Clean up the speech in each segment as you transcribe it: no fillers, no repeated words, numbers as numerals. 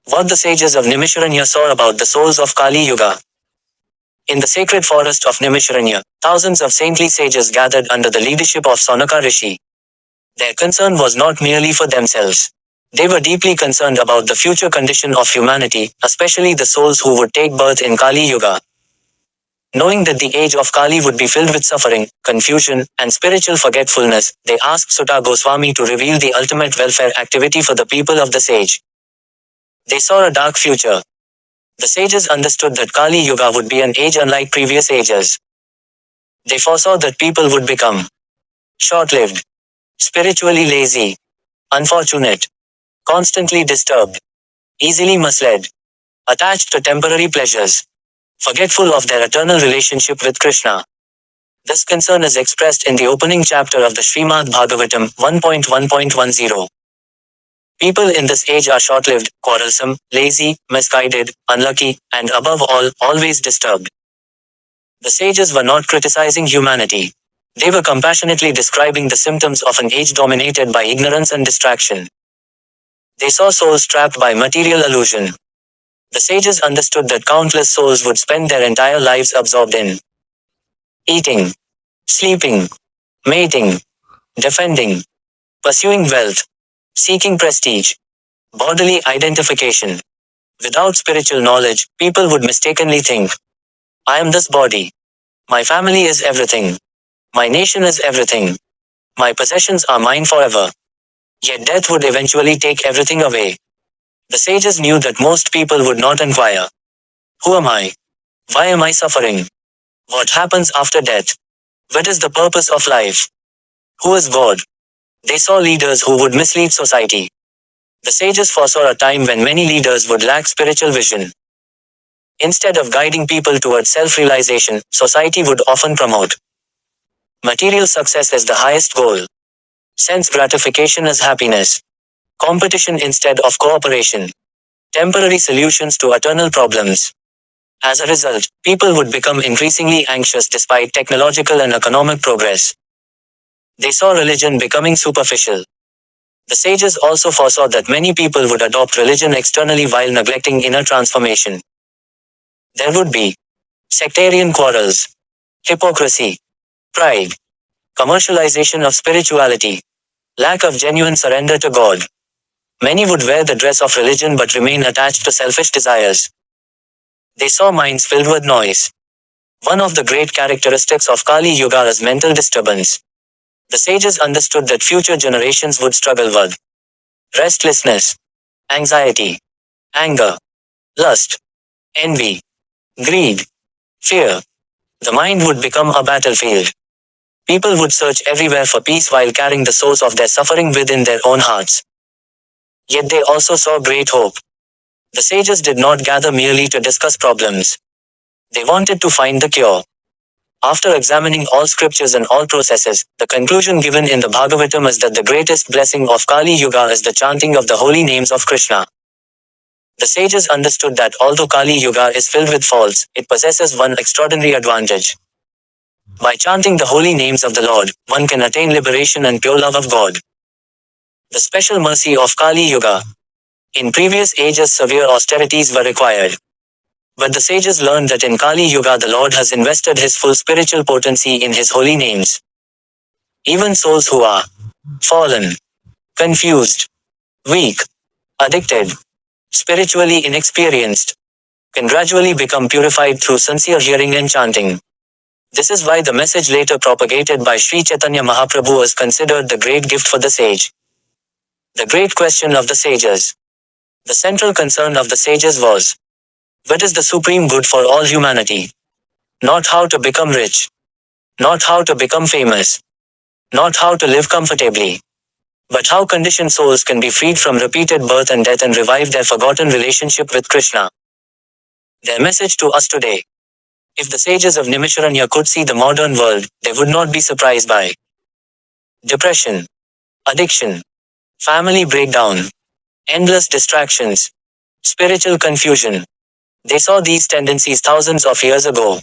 What the sages of Nimisharanya saw about the souls of Kali Yuga. In the sacred forest of Nimisharanya, thousands of saintly sages gathered under the leadership of Sonaka Rishi. Their concern was not merely for themselves. They were deeply concerned about the future condition of humanity, especially the souls who would take birth in Kali Yuga. Knowing that the age of Kali would be filled with suffering, confusion, and spiritual forgetfulness, they asked Sutta Goswami to reveal the ultimate welfare activity for the people of the sage. They saw a dark future. The sages understood that Kali Yuga would be an age unlike previous ages. They foresaw that people would become short-lived, spiritually lazy, unfortunate, constantly disturbed, easily misled, attached to temporary pleasures, forgetful of their eternal relationship with Krishna. This concern is expressed in the opening chapter of the Srimad Bhagavatam 1.1.10. People in this age are short-lived, quarrelsome, lazy, misguided, unlucky, and above all, always disturbed. The sages were not criticizing humanity. They were compassionately describing the symptoms of an age dominated by ignorance and distraction. They saw souls trapped by material illusion. The sages understood that countless souls would spend their entire lives absorbed in eating, sleeping, mating, defending, pursuing wealth, seeking prestige, bodily identification. Without spiritual knowledge, people would mistakenly think, I am this body. My family is everything. My nation is everything. My possessions are mine forever. Yet death would eventually take everything away. The sages knew that most people would not inquire. Who am I? Why am I suffering? What happens after death? What is the purpose of life? Who is God? They saw leaders who would mislead society. The sages foresaw a time when many leaders would lack spiritual vision. Instead of guiding people towards self-realization, society would often promote material success as the highest goal. Sense gratification as happiness. Competition instead of cooperation. Temporary solutions to eternal problems. As a result, people would become increasingly anxious despite technological and economic progress. They saw religion becoming superficial. The sages also foresaw that many people would adopt religion externally while neglecting inner transformation. There would be sectarian quarrels, hypocrisy, pride, commercialization of spirituality, lack of genuine surrender to God. Many would wear the dress of religion but remain attached to selfish desires. They saw minds filled with noise. One of the great characteristics of Kali Yuga is mental disturbance. The sages understood that future generations would struggle with restlessness, anxiety, anger, lust, envy, greed, fear. The mind would become a battlefield. People would search everywhere for peace while carrying the source of their suffering within their own hearts. Yet they also saw great hope. The sages did not gather merely to discuss problems. They wanted to find the cure. After examining all scriptures and all processes, the conclusion given in the Bhagavatam is that the greatest blessing of Kali Yuga is the chanting of the holy names of Krishna. The sages understood that although Kali Yuga is filled with faults, it possesses one extraordinary advantage. By chanting the holy names of the Lord, one can attain liberation and pure love of God. The special mercy of Kali Yuga. In previous ages severe austerities were required. But the sages learned that in Kali Yuga the Lord has invested his full spiritual potency in his holy names. Even souls who are fallen, confused, weak, addicted, spiritually inexperienced, can gradually become purified through sincere hearing and chanting. This is why the message later propagated by Sri Chaitanya Mahaprabhu is considered the great gift for the sage. The great question of the sages. The central concern of the sages was, what is the supreme good for all humanity? Not how to become rich. Not how to become famous. Not how to live comfortably. But how conditioned souls can be freed from repeated birth and death and revive their forgotten relationship with Krishna. Their message to us today. If the sages of Nimisharanya could see the modern world, they would not be surprised by depression, addiction, family breakdown, endless distractions, spiritual confusion. They saw these tendencies thousands of years ago.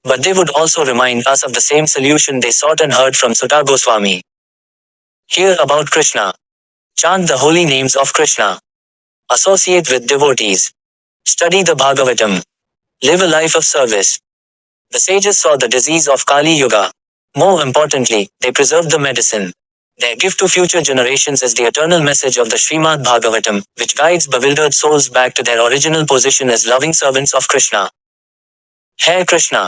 But they would also remind us of the same solution they sought and heard from Sutta Goswami. Hear about Krishna. Chant the holy names of Krishna. Associate with devotees. Study the Bhagavatam. Live a life of service. The sages saw the disease of Kali Yuga. More importantly, they preserved the medicine. Their gift to future generations is the eternal message of the Srimad Bhagavatam, which guides bewildered souls back to their original position as loving servants of Krishna. Hare Krishna.